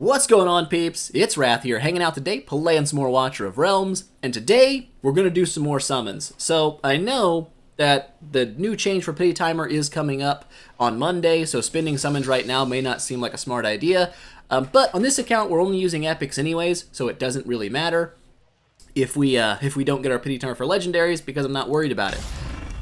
What's going on, peeps? It's Wrath here, hanging out today, playing some more Watcher of Realms, and today we're going to do some more summons. So I know that the new change for Pity Timer is coming up on Monday, so spending summons right now may not seem like a smart idea, but on this account we're only using epics anyways, so it doesn't really matter if we don't get our Pity Timer for legendaries, because I'm not worried about it.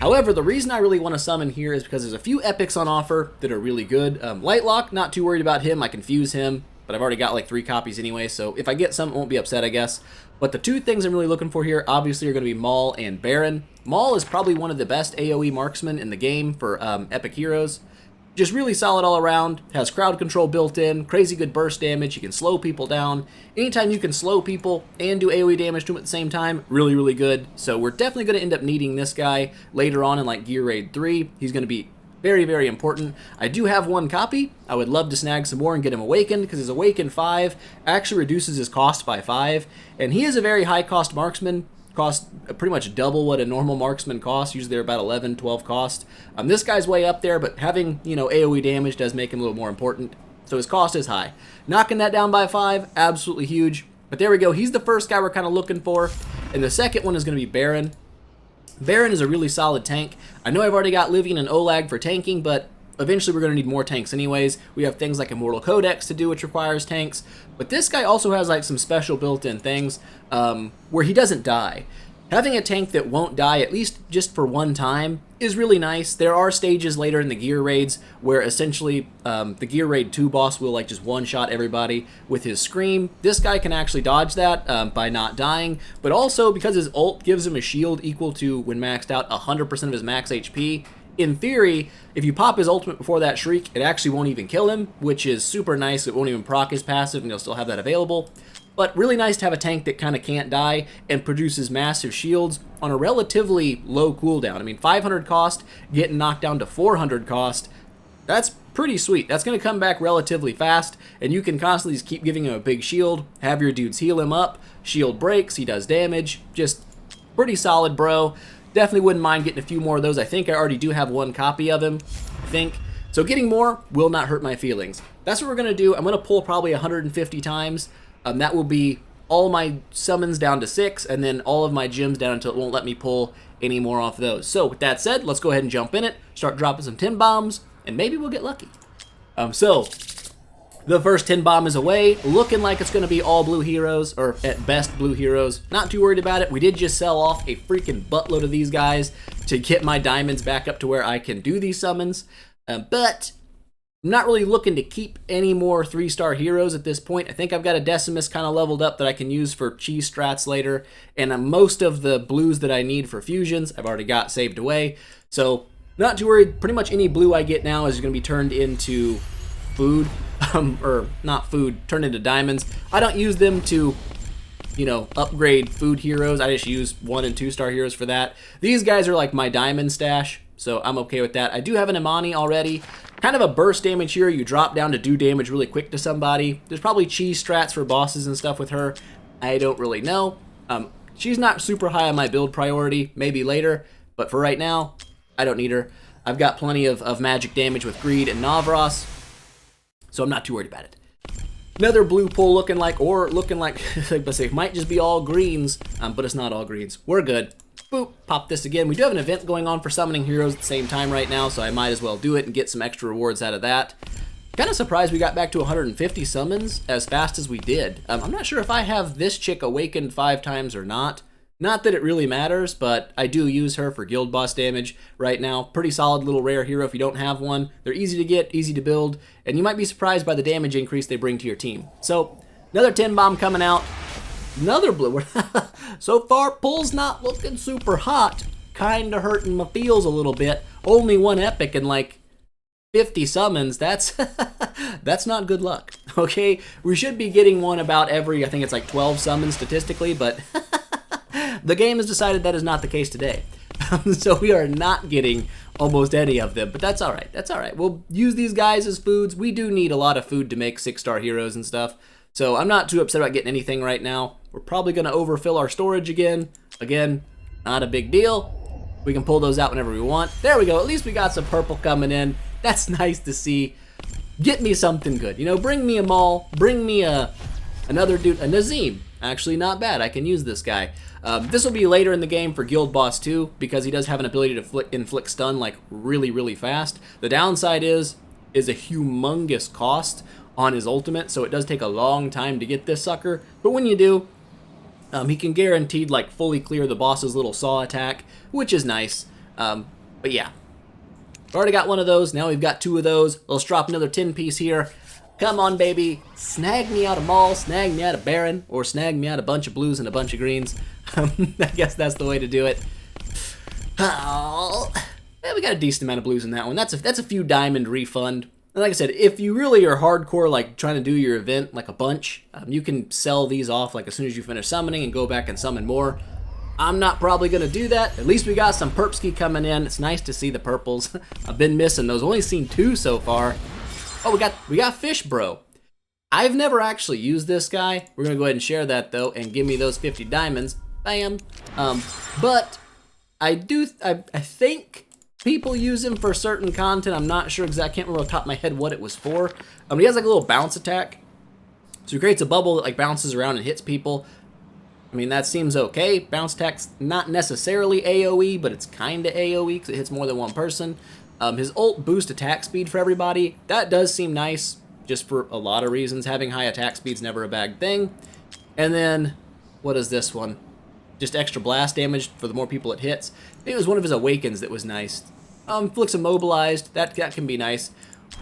However, the reason I really want to summon here is because there's a few epics on offer that are really good. Lightlock, not too worried about him, I can fuse him, but I've already got like 3 copies anyway, so if I get some, I won't be upset, I guess. But the 2 things I'm really looking for here, obviously, are going to be Maul and Baron. Maul is probably one of the best AoE marksmen in the game for epic heroes. Just really solid all around, has crowd control built in, crazy good burst damage, you can slow people down. Anytime you can slow people and do AoE damage to them at the same time, really, really good. So we're definitely going to end up needing this guy later on in like Gear Raid 3. He's going to be very, very important. I do have 1 copy. I would love to snag some more and get him awakened, because his Awaken 5 actually reduces his cost by 5. And he is a very high cost marksman. Costs pretty much double what a normal marksman costs. Usually they're about 11, 12 cost. This guy's way up there, but having, AoE damage does make him a little more important. So his cost is high. Knocking that down by 5, absolutely huge. But there we go. He's the first guy we're kind of looking for. And the second one is going to be Baron. Baron is a really solid tank. I know I've already got Livian and Olag for tanking, but eventually we're going to need more tanks anyways. We have things like Immortal Codex to do, which requires tanks. But this guy also has like some special built-in things where he doesn't die. Having a tank that won't die, at least just for 1 time, is really nice. There are stages later in the gear raids where essentially the gear raid 2 boss will like just one-shot everybody with his scream. This guy can actually dodge that by not dying, but also because his ult gives him a shield equal to, when maxed out, 100% of his max HP. In theory, if you pop his ultimate before that shriek, it actually won't even kill him, which is super nice. It won't even proc his passive, and you'll still have that available. But really nice to have a tank that kind of can't die and produces massive shields on a relatively low cooldown. I mean, 500 cost, getting knocked down to 400 cost, that's pretty sweet. That's going to come back relatively fast, and you can constantly just keep giving him a big shield, have your dudes heal him up, shield breaks, he does damage, just pretty solid, bro. Definitely wouldn't mind getting a few more of those. I think I already do have 1 copy of him, I think. So getting more will not hurt my feelings. That's what we're going to do. I'm going to pull probably 150 times. That will be all my summons down to 6, and then all of my gems down until it won't let me pull any more off those. So with that said, let's go ahead and jump in it, start dropping some 10 bombs, and maybe we'll get lucky. So the first 10 bomb is away, looking like it's going to be all blue heroes, or at best blue heroes. Not too worried about it. We did just sell off a freaking buttload of these guys to get my diamonds back up to where I can do these summons, but I'm not really looking to keep any more 3-star heroes at this point. I think I've got a Decimus kind of leveled up that I can use for cheese strats later, and most of the blues that I need for fusions I've already got saved away. So not too worried. Pretty much any blue I get now is going to be turned into food, or not food, turned into diamonds. I don't use them to, upgrade food heroes. I just use 1- and 2-star heroes for that. These guys are like my diamond stash, so I'm okay with that. I do have an Imani already. Kind of a burst damage hero. You drop down to do damage really quick to somebody. There's probably cheese strats for bosses and stuff with her. I don't really know. She's not super high on my build priority. Maybe later, but for right now, I don't need her. I've got plenty of magic damage with Greed and Navras, so I'm not too worried about it. Another blue pull looking like, let's say, it might just be all greens, but it's not all greens. We're good. Boop, pop this again. We do have an event going on for summoning heroes at the same time right now, so I might as well do it and get some extra rewards out of that. Kind of surprised we got back to 150 summons as fast as we did. I'm not sure if I have this chick awakened 5 times or not. Not that it really matters, but I do use her for guild boss damage right now. Pretty solid little rare hero if you don't have one. They're easy to get, easy to build, and you might be surprised by the damage increase they bring to your team. So, another 10 bomb coming out. Another blue. So far, pull's not looking super hot. Kinda hurting my feels a little bit. Only 1 epic and like 50 summons. That's not good luck. Okay, we should be getting one about every, I think it's like 12 summons statistically, but the game has decided that is not the case today. So we are not getting almost any of them, but that's all right. That's all right. We'll use these guys as foods. We do need a lot of food to make 6-star heroes and stuff. So I'm not too upset about getting anything right now. We're probably going to overfill our storage again. Again, not a big deal. We can pull those out whenever we want. There we go. At least we got some purple coming in. That's nice to see. Get me something good. You know, bring me a Maul, bring me another dude, a Nazim. Actually, not bad. I can use this guy. This will be later in the game for Guild Boss 2 because he does have an ability to inflict stun like really, really fast. The downside is a humongous cost on his ultimate, so it does take a long time to get this sucker. But when you do, he can guaranteed like fully clear the boss's little saw attack, which is nice. But yeah, already got one of those. Now we've got 2 of those. Let's drop another 10 piece here. Come on, baby. Snag me out a Maul, snag me out a Baron, or snag me out a bunch of blues and a bunch of greens. I guess that's the way to do it. Oh, yeah, we got a decent amount of blues in that one. That's a few diamond refund. And like I said, if you really are hardcore, like trying to do your event like a bunch, you can sell these off like as soon as you finish summoning and go back and summon more. I'm not probably going to do that. At least we got some perpski coming in. It's nice to see the purples. I've been missing those. Only seen 2 so far. Oh, we got Fish Bro. I've never actually used this guy. We're going to go ahead and share that, though, and give me those 50 diamonds. Bam. But I think people use him for certain content. I'm not sure exactly. I can't remember off the top of my head what it was for. He has like a little bounce attack. So he creates a bubble that like bounces around and hits people. I mean, that seems okay. Bounce attack's not necessarily AoE, but it's kind of AoE because it hits more than one person. His ult boosts attack speed for everybody. That does seem nice, just for a lot of reasons. Having high attack speed's never a bad thing. And then, what is this one? Just extra blast damage for the more people it hits. I think it was one of his awakens that was nice. Flicks immobilized. That can be nice.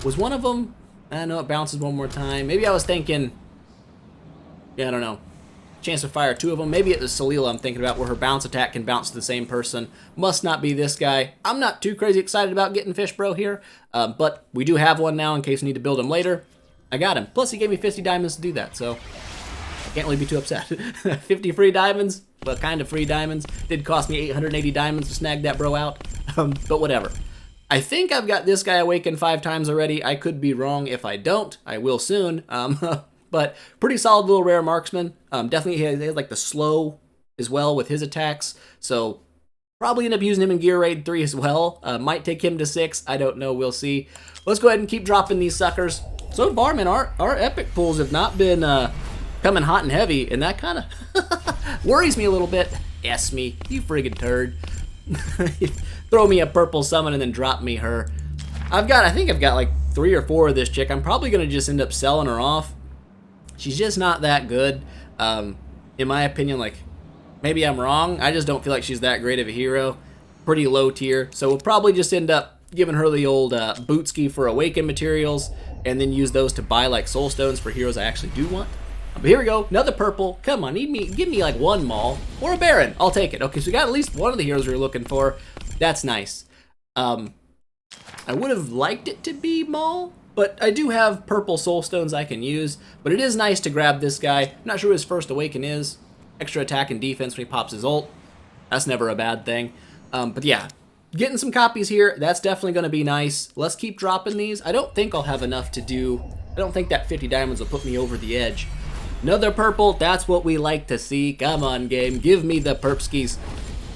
Was one of them? I know it bounces one more time. Maybe I was thinking. Yeah, I don't know. Chance to fire 2 of them. Maybe it was Salila I'm thinking about, where her bounce attack can bounce to the same person. Must not be this guy. I'm not too crazy excited about getting Fish Bro here, but we do have one now in case we need to build him later. I got him. Plus, he gave me 50 diamonds to do that, so I can't really be too upset. 50 free diamonds, but kind of free diamonds. Did cost me 880 diamonds to snag that bro out, but whatever. I think I've got this guy awakened 5 times already. I could be wrong. If I don't, I will soon. But pretty solid little rare marksman. Definitely he has like the slow as well with his attacks. So probably end up using him in Gear Raid 3 as well. Might take him to 6. I don't know. We'll see. Let's go ahead and keep dropping these suckers. So far, man, our epic pools have not been coming hot and heavy. And that kind of worries me a little bit. S me, you friggin' turd. Throw me a purple summon and then drop me her. I think I've got like 3 or 4 of this chick. I'm probably going to just end up selling her off. She's just not that good, in my opinion. Like, maybe I'm wrong. I just don't feel like she's that great of a hero. Pretty low tier. So we'll probably just end up giving her the old bootski for awaken materials, and then use those to buy like soul stones for heroes I actually do want. But here we go, another purple. Come on, give me like 1 Maul or a Baron. I'll take it. Okay, so we got at least one of the heroes we were looking for. That's nice. I would have liked it to be Maul, but I do have purple soul stones I can use. But it is nice to grab this guy. I'm not sure what his first awaken is. Extra attack and defense when he pops his ult. That's never a bad thing. But yeah, getting some copies here. That's definitely going to be nice. Let's keep dropping these. I don't think I'll have enough to do. I don't think that 50 diamonds will put me over the edge. Another purple. That's what we like to see. Come on, game. Give me the perpskis.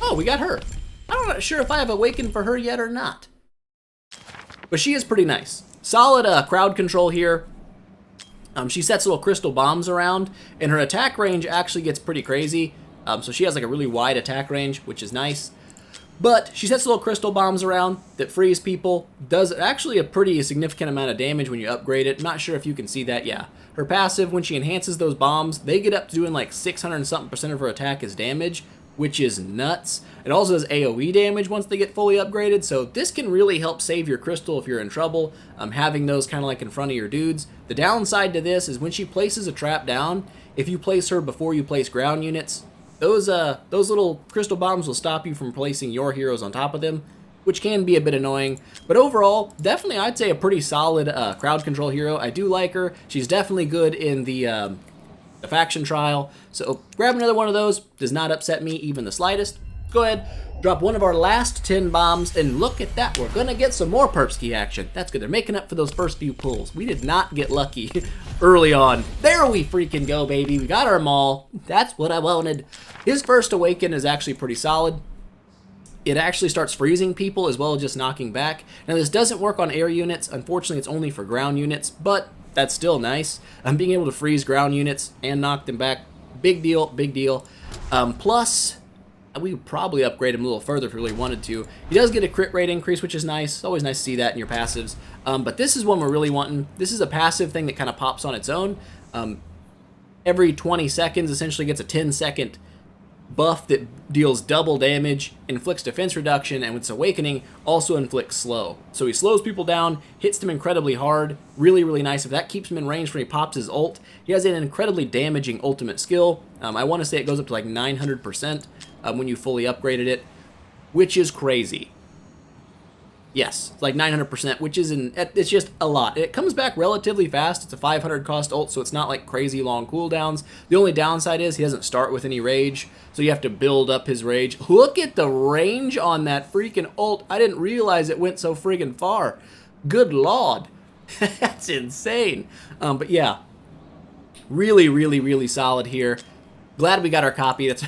Oh, we got her. I'm not sure if I have awakened for her yet or not. But she is pretty nice. Solid crowd control here. She sets little crystal bombs around, and her attack range actually gets pretty crazy. So she has like a really wide attack range, which is nice. But she sets little crystal bombs around that freeze people. Does actually a pretty significant amount of damage when you upgrade it. Not sure if you can see that. Yeah. Her passive, when she enhances those bombs, they get up to doing like 600 and something% of her attack as damage, which is nuts. It also does AoE damage once they get fully upgraded, so this can really help save your crystal if you're in trouble, having those kind of like in front of your dudes. The downside to this is when she places a trap down, if you place her before you place ground units, those little crystal bombs will stop you from placing your heroes on top of them, which can be a bit annoying. But overall, definitely I'd say a pretty solid crowd control hero. I do like her. She's definitely good in the faction trial. So grab another one of those. Does not upset me even the slightest. Go ahead, drop one of our last 10 bombs, and look at that. We're going to get some more perpski action. That's good. They're making up for those first few pulls. We did not get lucky early on. There we freaking go, baby. We got our Maul. That's what I wanted. His first awaken is actually pretty solid. it actually starts freezing people as well as just knocking back. Now this doesn't work on air units. Unfortunately, it's only for ground units, but that's still nice. Being able to freeze ground units and knock them back, big deal, big deal. Plus, we would probably upgrade him a little further if we really wanted to. He does get a crit rate increase, which is nice. It's always nice to see that in your passives. But this is one we're really wanting. This is a passive thing that kind of pops on its own. Every 20 seconds, essentially gets a 10-second buff that deals double damage, inflicts defense reduction, and with its awakening, also inflicts slow. So he slows people down, hits them incredibly hard, really, really nice. If that keeps him in range when he pops his ult, he has an incredibly damaging ultimate skill. I want to say it goes up to like 900% when you fully upgraded it, which is crazy. Yes, it's like 900%, which is it's just a lot. It comes back relatively fast. It's a 500 cost ult, so it's not like crazy long cooldowns. The only downside is he doesn't start with any rage, so you have to build up his rage. Look at the range on that freaking ult. I didn't realize it went so friggin' far. Good lord. That's insane. But yeah, really, really, really solid here. Glad we got our copy. That's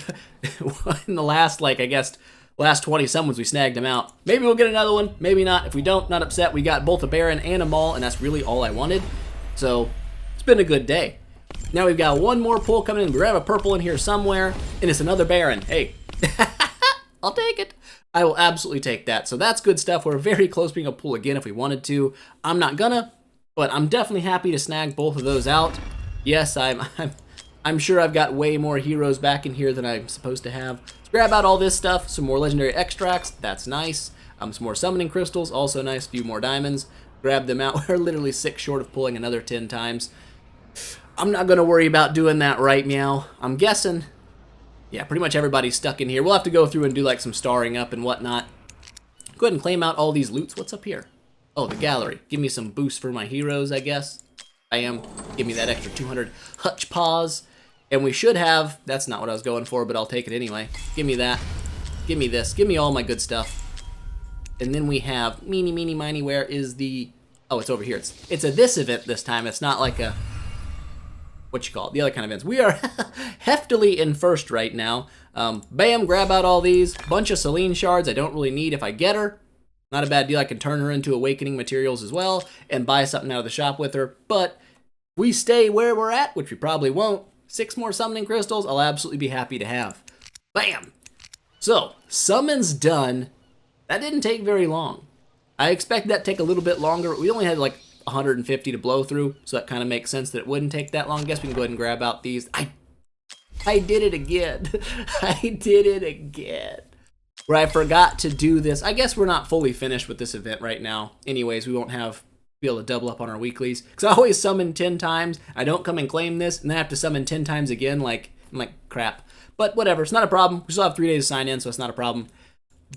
in the last, like, I guess, last 20 summons we snagged him out. Maybe we'll get another one, maybe not. If we don't, not upset. We got both a Baron and a Maul, and that's really all I wanted. So it's been a good day. Now we've got one more pull coming in. We have a purple in here somewhere, and it's another Baron. Hey, I'll take it. I will absolutely take that. So that's good stuff. We're very close to being able to pull again if we wanted to. I'm not gonna, but I'm definitely happy to snag both of those out. Yes, I'm sure I've got way more heroes back in here than I'm supposed to have. Let's grab out all this stuff. Some more legendary extracts. That's nice. Some more summoning crystals. Also nice. A few more diamonds. Grab them out. We're literally 6 short of pulling another 10 times. I'm not going to worry about doing that right meow. I'm guessing, yeah, pretty much everybody's stuck in here. We'll have to go through and do like some starring up and whatnot. Go ahead and claim out all these loots. What's up here? Oh, the gallery. Give me some boosts for my heroes, I guess. Give me that extra 200 hutch paws. And we should have, that's not what I was going for, but I'll take it anyway. Give me that. Give me this. Give me all my good stuff. And then we have, meeny, meeny, miny, where is the, oh, it's over here. It's a this event this time. It's not like a, what you call it, the other kind of events. We are heftily in first right now. Bam, grab out all these. Bunch of Selene shards I don't really need if I get her. Not a bad deal. I can turn her into awakening materials as well and buy something out of the shop with her. But we stay where we're at, which we probably won't. 6 more summoning crystals, I'll absolutely be happy to have. Bam! So, summons done. That didn't take very long. I expected that to take a little bit longer. We only had like 150 to blow through, so that kind of makes sense that it wouldn't take that long. I guess we can go ahead and grab out these. I did it again. I did it again. Where I forgot to do this. I guess we're not fully finished with this event right now. Anyways, we won't be able to double up on our weeklies. Because I always summon 10 times. I don't come and claim this, and then I have to summon 10 times again. I'm like, crap. But whatever, it's not a problem. We still have 3 days to sign in, so it's not a problem.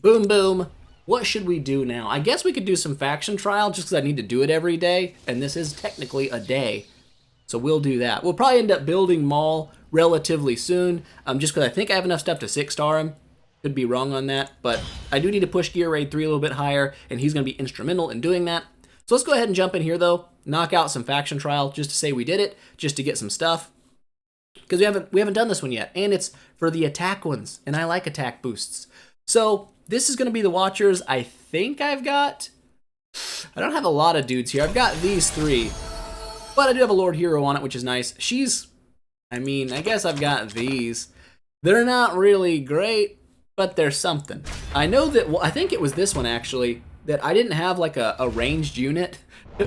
Boom, boom. What should we do now? I guess we could do some faction trial, just because I need to do it every day. And this is technically a day. So we'll do that. We'll probably end up building Maul relatively soon. Just because I think I have enough stuff to 6-star him. Could be wrong on that. But I do need to push Gear Raid 3 a little bit higher. And he's going to be instrumental in doing that. So let's go ahead and jump in here, though. Knock out some faction trial just to say we did it, just to get some stuff. Because we haven't done this one yet, and it's for the attack ones, and I like attack boosts. So this is going to be the Watchers. I think I've got, I don't have a lot of dudes here. I've got these 3, but I do have a Lord Hero on it, which is nice. I guess I've got these. They're not really great, but they're something. I know that, I think it was this one actually, that I didn't have like a ranged unit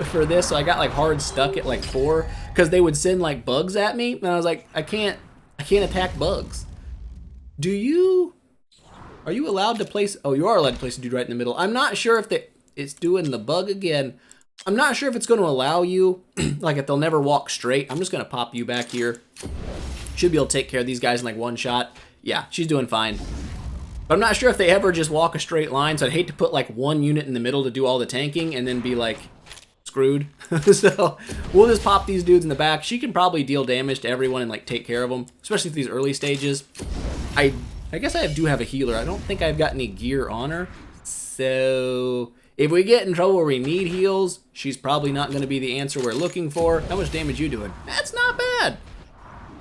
for this, so I got like hard stuck at like 4 because they would send like bugs at me, and I was like, I can't attack bugs. Are you allowed to place? Oh, you are allowed to place a dude right in the middle. I'm not sure if it's doing the bug again. I'm not sure if it's going to allow you, like if they'll never walk straight. I'm just going to pop you back here. Should be able to take care of these guys in like 1 shot. Yeah, she's doing fine. But I'm not sure if they ever just walk a straight line, so I'd hate to put like 1 unit in the middle to do all the tanking and then be like screwed. So we'll just pop these dudes in the back. She can probably deal damage to everyone and like take care of them, especially at these early stages. I guess I do have a healer. I don't think I've got any gear on her. So if we get in trouble where we need heals, she's probably not going to be the answer we're looking for. How much damage you doing? That's not bad.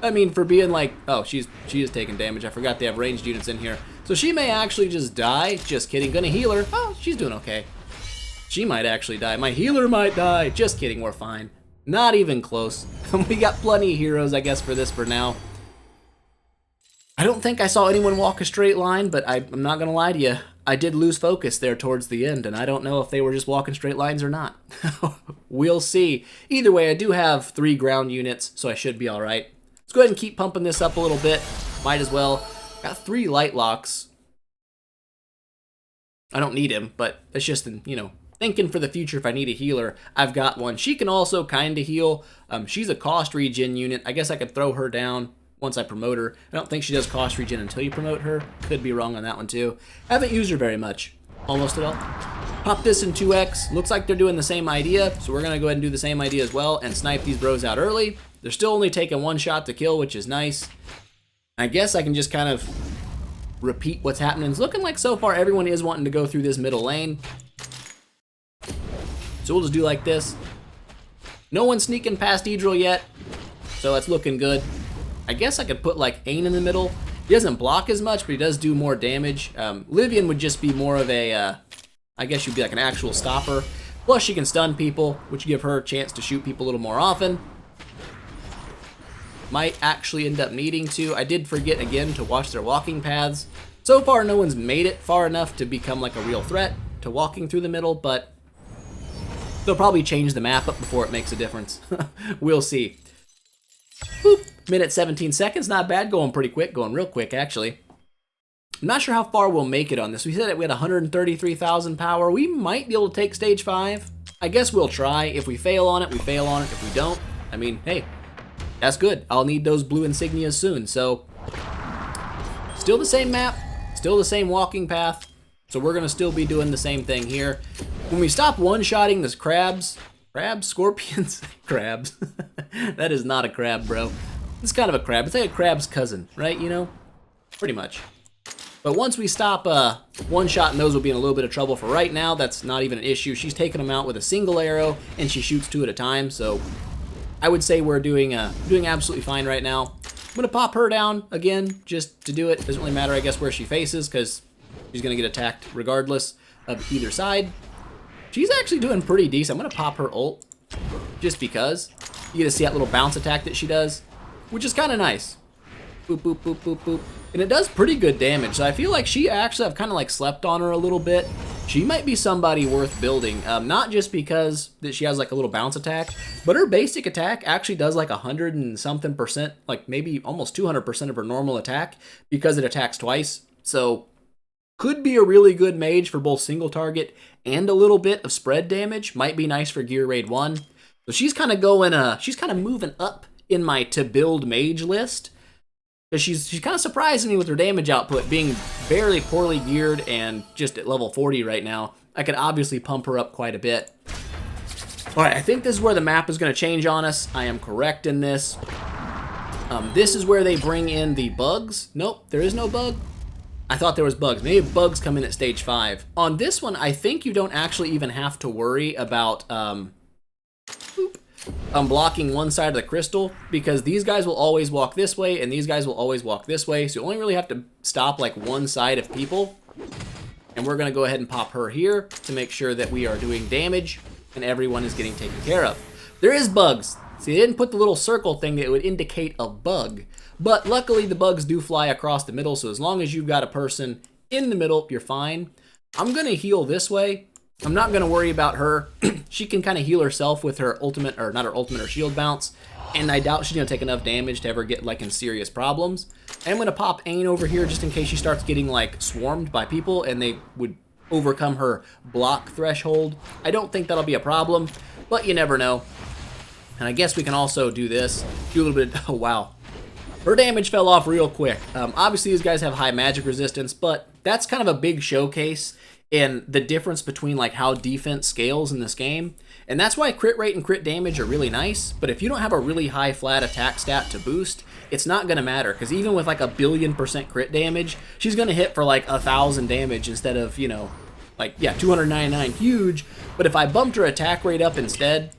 I mean, for being like, oh, she is taking damage. I forgot they have ranged units in here. So she may actually just die. Just kidding. Gonna heal her. Oh, she's doing okay. She might actually die. My healer might die. Just kidding, we're fine. Not even close. We got plenty of heroes, I guess, for this for now. I don't think I saw anyone walk a straight line, but I'm not gonna lie to you. I did lose focus there towards the end, and I don't know if they were just walking straight lines or not. We'll see. Either way, I do have 3 ground units, so I should be all right. Let's go ahead and keep pumping this up a little bit. Might as well. Got 3 light locks. I don't need him, but it's just, you know, thinking for the future if I need a healer, I've got one. She can also kind of heal. She's a cost regen unit. I guess I could throw her down once I promote her. I don't think she does cost regen until you promote her. Could be wrong on that one too. Haven't used her very much. Almost at all. Pop this in 2x. Looks like they're doing the same idea, so we're going to go ahead and do the same idea as well and snipe these bros out early. They're still only taking 1 shot to kill, which is nice. I guess I can just kind of repeat what's happening. It's looking like so far everyone is wanting to go through this middle lane. So we'll just do like this. No one's sneaking past Idril yet, so it's looking good. I guess I could put like Ain in the middle. He doesn't block as much, but he does do more damage. Livian would just be more of a, I guess you'd be like an actual stopper. Plus she can stun people, which give her a chance to shoot people a little more often. Might actually end up needing to. I did forget again to watch their walking paths. So far no one's made it far enough to become like a real threat to walking through the middle, but they'll probably change the map up before it makes a difference. We'll see. Boop. Minute 17 seconds, not bad, going pretty quick, going real quick actually. I'm not sure how far we'll make it on this. We said that we had 133,000 power. We might be able to take stage 5. I guess we'll try. If we fail on it, we fail on it. If we don't, I mean, hey, that's good. I'll need those blue insignias soon. So, still the same map, still the same walking path. So we're gonna still be doing the same thing here. When we stop one-shotting this scorpions, crabs. That is not a crab, bro. It's kind of a crab. It's like a crab's cousin, right? You know? Pretty much. But once we stop one-shotting those, we'll be in a little bit of trouble. For right now, that's not even an issue. She's taking them out with a single arrow, and she shoots 2 at a time. So I would say we're doing absolutely fine right now. I'm going to pop her down again, just to do it. Doesn't really matter, I guess, where she faces, because she's going to get attacked regardless of either side. She's actually doing pretty decent. I'm going to pop her ult, just because. You get to see that little bounce attack that she does, which is kind of nice. Boop, boop, boop, boop, boop. And it does pretty good damage, so I feel like she actually, I've kind of like slept on her a little bit. She might be somebody worth building, not just because that she has like a little bounce attack, but her basic attack actually does like 100 and something percent, like maybe almost 200% of her normal attack, because it attacks twice. So could be a really good mage for both single target and a little bit of spread damage. Might be nice for Gear Raid 1. So she's kind of going, she's kind of moving up in my to build mage list. Because she's kind of surprising me with her damage output, being very poorly geared and just at level 40 right now. I could obviously pump her up quite a bit. Alright, I think this is where the map is going to change on us. I am correct in this. This is where they bring in the bugs. Nope, there is no bug. I thought there was bugs. Maybe bugs come in at stage 5. On this one, I think you don't actually even have to worry about blocking one side of the crystal, because these guys will always walk this way and these guys will always walk this way. So you only really have to stop like one side of people. And we're going to go ahead and pop her here to make sure that we are doing damage and everyone is getting taken care of. There is bugs. See, they didn't put the little circle thing that would indicate a bug. But luckily the bugs do fly across the middle, so as long as you've got a person in the middle, you're fine. I'm going to heal this way. I'm not going to worry about her. She can kind of heal herself with her ultimate, or not her ultimate, her shield bounce. And I doubt she's going to take enough damage to ever get like in serious problems. And I'm going to pop Ain over here just in case she starts getting like swarmed by people and they would overcome her block threshold. I don't think that'll be a problem, but you never know. And I guess we can also do this. Do a little bit, oh wow. Her damage fell off real quick. Obviously these guys have high magic resistance, but that's kind of a big showcase in the difference between like how defense scales in this game. And that's why crit rate and crit damage are really nice, but if you don't have a really high flat attack stat to boost, it's not gonna matter, because even with like 1,000,000,000% crit damage, she's gonna hit for like 1,000 damage instead of, like, yeah, 299, huge. But if I bumped her attack rate up instead,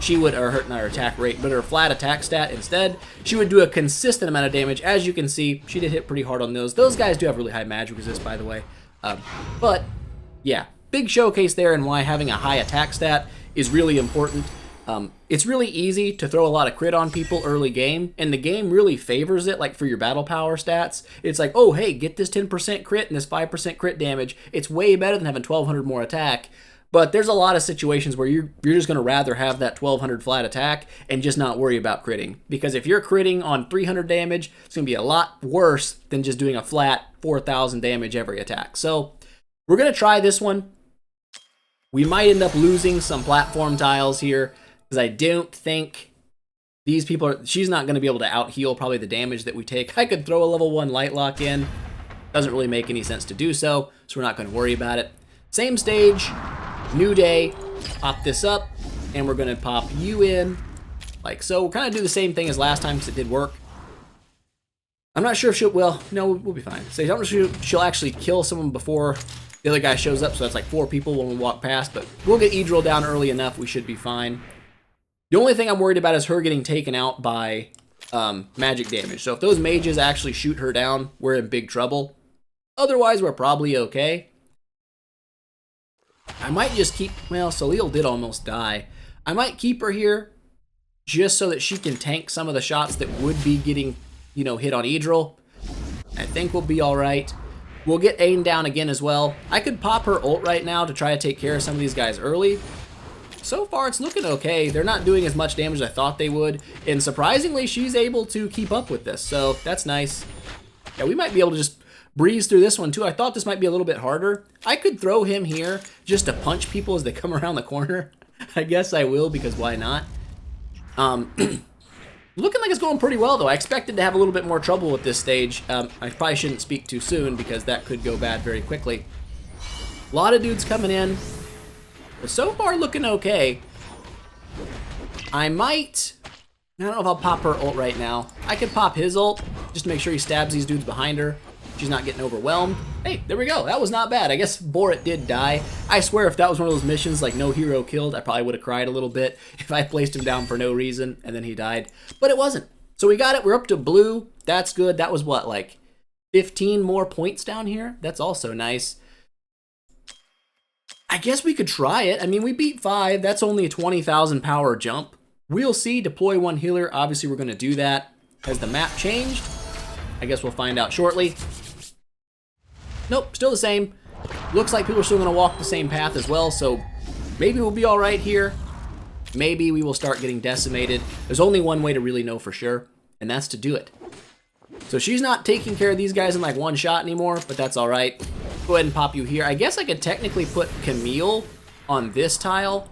she would, or not her attack rate, but her flat attack stat instead, she would do a consistent amount of damage. As you can see, she did hit pretty hard on those. Those guys do have really high magic resist, by the way. But yeah, big showcase there, and why having a high attack stat is really important. It's really easy to throw a lot of crit on people early game, and the game really favors it, like for your battle power stats. It's like, oh, hey, get this 10% crit and this 5% crit damage. It's way better than having 1,200 more attack. But there's a lot of situations where you're just going to rather have that 1,200 flat attack and just not worry about critting. Because if you're critting on 300 damage, it's going to be a lot worse than just doing a flat 4,000 damage every attack. So we're going to try this one. We might end up losing some platform tiles here, because I don't think these people are... She's not going to be able to out-heal probably the damage that we take. I could throw a level 1 light lock in. Doesn't really make any sense to do so, so we're not going to worry about it. Same stage, new day. Pop this up, and we're going to pop you in like so. We'll kind of do the same thing as last time because it did work. I'm not sure if she'll... Well, no, we'll be fine. So I'm not sure she'll actually kill someone before the other guy shows up, so that's like 4 people when we walk past, but we'll get Edril down early enough. We should be fine. The only thing I'm worried about is her getting taken out by magic damage. So if those mages actually shoot her down, we're in big trouble. Otherwise, we're probably okay. I might just keep... Well, Salil did almost die. I might keep her here just so that she can tank some of the shots that would be getting, you know, hit on Edril. I think we'll be all right. We'll get Aiden down again as well. I could pop her ult right now to try to take care of some of these guys early. So far, it's looking okay. They're not doing as much damage as I thought they would. And surprisingly, she's able to keep up with this. So that's nice. Yeah, we might be able to just breeze through this one too. I thought this might be a little bit harder. I could throw him here just to punch people as they come around the corner. I guess I will, because why not? Looking like it's going pretty well, though. I expected to have a little bit more trouble with this stage. I probably shouldn't speak too soon, because that could go bad very quickly. A lot of dudes coming in. But so far, looking okay. I don't know if I'll pop her ult right now. I could pop his ult, just to make sure he stabs these dudes behind her. She's not getting overwhelmed. Hey, there we go. That was not bad. I guess Borat did die. I swear if that was one of those missions like no hero killed, I probably would have cried a little bit if I placed him down for no reason and then he died. But it wasn't. So we got it. We're up to blue. That's good. That was what, like 15 more points down here? That's also nice. I guess we could try it. I mean, we beat 5. That's only a 20,000 power jump. We'll see. Deploy 1 healer. Obviously, we're going to do that. Has the map changed? I guess we'll find out shortly. Nope, still the same. Looks like people are still going to walk the same path as well, so maybe we'll be all right here. Maybe we will start getting decimated. There's only one way to really know for sure, and that's to do it. So she's not taking care of these guys in like one shot anymore, but that's all right. Go ahead and pop you here. I guess I could technically put Camille on this tile,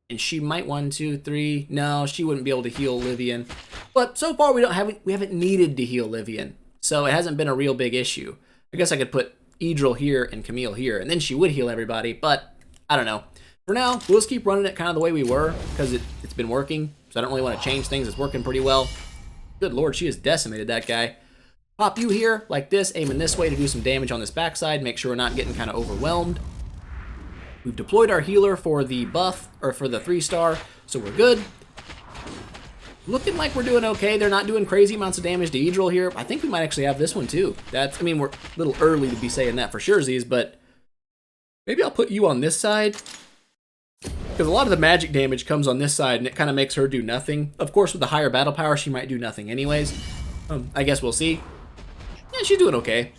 and she might 1, 2, 3. No, she wouldn't be able to heal Livian. But so far we haven't needed to heal Livian, so it hasn't been a real big issue. I guess I could put Edril here and Camille here, and then she would heal everybody, but I don't know. For now, we'll just keep running it kind of the way we were, because it's been working, so I don't really want to change things. It's working pretty well. Good lord, she has decimated that guy. Pop you here, like this, aiming this way to do some damage on this backside, make sure we're not getting kind of overwhelmed. We've deployed our healer for the buff, or for the 3-star, so we're good. Looking like we're doing okay. They're not doing crazy amounts of damage to Edril here. I think we might actually have this one too. I mean, we're a little early to be saying that for surezies, but maybe I'll put you on this side, because a lot of the magic damage comes on this side, and it kind of makes her do nothing. Of course, with the higher battle power, she might do nothing anyways. I guess we'll see. Yeah, she's doing okay.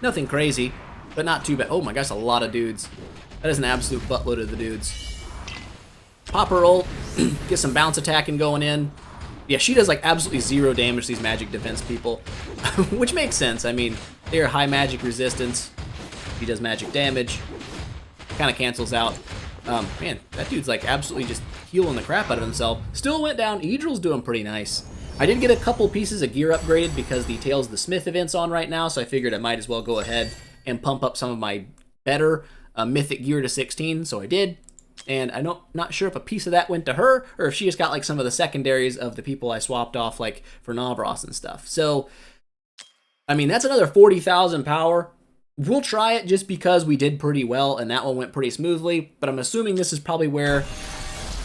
Nothing crazy, but not too bad. Oh my gosh, a lot of dudes. That is an absolute buttload of the dudes. Pop her ult, get some bounce attacking going in. Yeah, she does like absolutely 0 damage to these magic defense people, which makes sense. I mean, they are high magic resistance. She does magic damage. Kind of cancels out. Man, that dude's like absolutely just healing the crap out of himself. Still went down. Idril's doing pretty nice. I did get a couple pieces of gear upgraded because the Tales of the Smith event's on right now, so I figured I might as well go ahead and pump up some of my better mythic gear to 16, so I did. And I'm not sure if a piece of that went to her, or if she just got like some of the secondaries of the people I swapped off, like for Navros and stuff. So, I mean, that's another 40,000 power. We'll try it just because we did pretty well, and that one went pretty smoothly. But I'm assuming this is probably where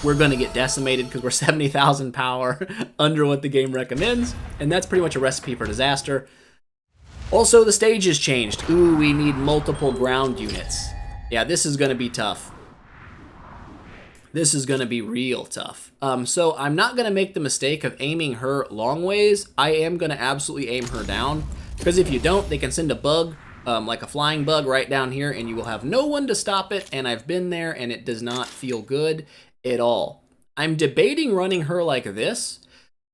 we're going to get decimated because we're 70,000 power under what the game recommends, and that's pretty much a recipe for disaster. Also, the stage has changed. Ooh, we need multiple ground units. Yeah, this is going to be tough. This is going to be real tough. So I'm not going to make the mistake of aiming her long ways. I am going to absolutely aim her down, because if you don't, they can send a bug, like a flying bug right down here, and you will have no one to stop it, and I've been there, and it does not feel good at all. I'm debating running her like this,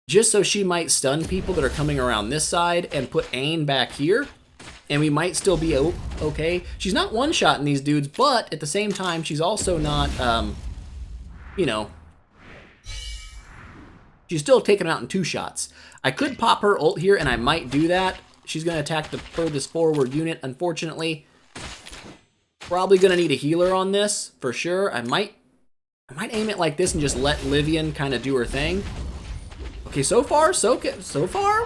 just so she might stun people that are coming around this side and put Ain back here, and we might still be okay. She's not one-shotting these dudes, but at the same time, she's also not, you know, she's still taking them out in 2 shots. I could pop her ult here, and I might do that. She's going to attack the furthest forward unit, unfortunately. Probably going to need a healer on this, for sure. I might aim it like this and just let Livian kind of do her thing. Okay, so far,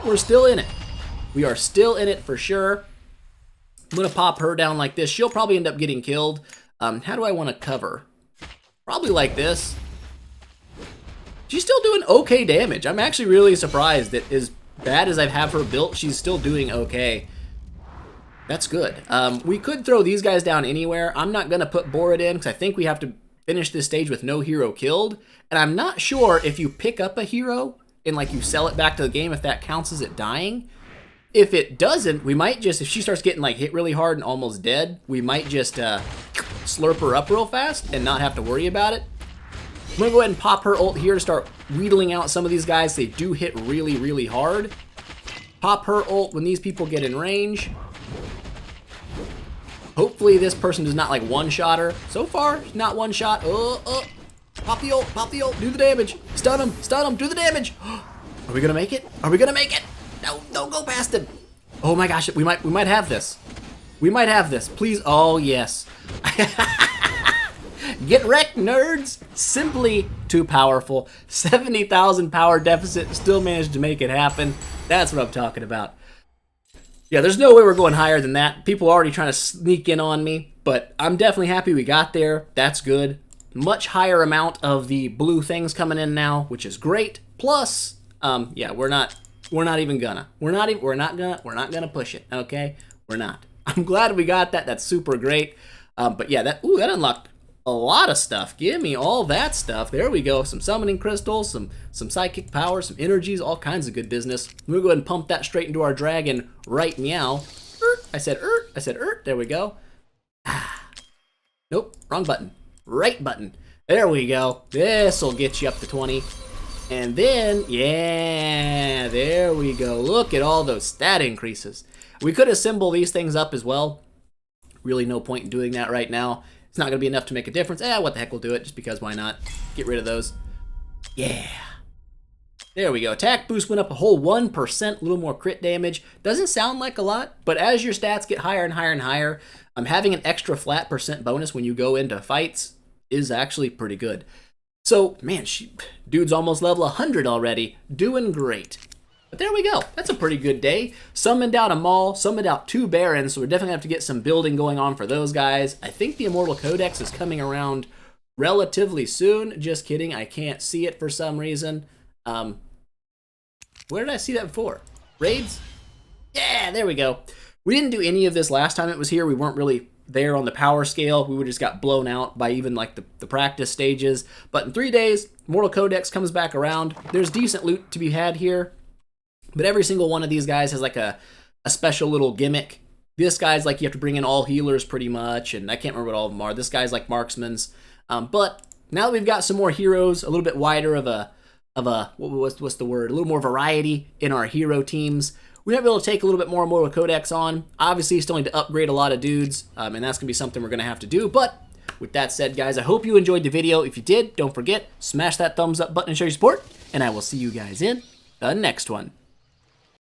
we're still in it. We are still in it for sure. I'm going to pop her down like this. She'll probably end up getting killed. How do I want to cover? Probably like this. She's still doing okay damage. I'm actually really surprised that as bad as I have her built, she's still doing okay. That's good. We could throw these guys down anywhere. I'm not going to put Borid in because I think we have to finish this stage with no hero killed. And I'm not sure if you pick up a hero and like you sell it back to the game, if that counts as it dying. If it doesn't, we might just, if she starts getting like hit really hard and almost dead, we might just slurp her up real fast and not have to worry about it. I'm gonna go ahead and pop her ult here to start wheedling out some of these guys. They do hit really, really hard. Pop her ult when these people get in range. Hopefully this person does not like one-shot her. So far, not one shot. Pop the ult, do the damage. Stun him, do the damage. Are we gonna make it? Are we gonna make it? No, don't go past him. Oh my gosh, we might have this. We might have this, please. Oh yes. Get wrecked, nerds. Simply too powerful. 70,000 power deficit, still managed to make it happen. That's what I'm talking about. Yeah, there's no way we're going higher than that. People are already trying to sneak in on me, but I'm definitely happy we got there. That's good. Much higher amount of the blue things coming in now, which is great. Plus, yeah, we're not gonna push it. Okay, we're not. I'm glad we got that. That's super great. But yeah, that unlocked a lot of stuff. Give me all that stuff. There we go. Some summoning crystals, some psychic power, some energies, all kinds of good business. We'll go ahead and pump that straight into our dragon right meow. I said there we go. Nope, wrong button. Right button. There we go. This'll get you up to 20. And then, yeah, there we go. Look at all those stat increases. We could assemble these things up as well. Really no point in doing that right now. It's not going to be enough to make a difference. What the heck, we'll do it just because why not? Get rid of those. Yeah. There we go. Attack boost went up a whole 1%, a little more crit damage. Doesn't sound like a lot, but as your stats get higher and higher and higher, having an extra flat percent bonus when you go into fights is actually pretty good. So, man, dude's almost level 100 already. Doing great. But there we go. That's a pretty good day. Summoned out a Maul, summoned out 2 Barons, so we're definitely going to have to get some building going on for those guys. I think the Immortal Codex is coming around relatively soon. Just kidding. I can't see it for some reason. Where did I see that before? Raids? Yeah, there we go. We didn't do any of this last time it was here. We weren't really there on the power scale. We just got blown out by even like the practice stages. But in 3 days, Immortal Codex comes back around. There's decent loot to be had here. But every single one of these guys has like a special little gimmick. This guy's like you have to bring in all healers pretty much, and I can't remember what all of them are. This guy's like marksman's. But now that we've got some more heroes, a little bit wider of a what's the word? A little more variety in our hero teams. We might be able to take a little bit more Immortal Codex on. Obviously, still need to upgrade a lot of dudes, and that's gonna be something we're gonna have to do. But with that said, guys, I hope you enjoyed the video. If you did, don't forget, smash that thumbs up button and show your support, and I will see you guys in the next one.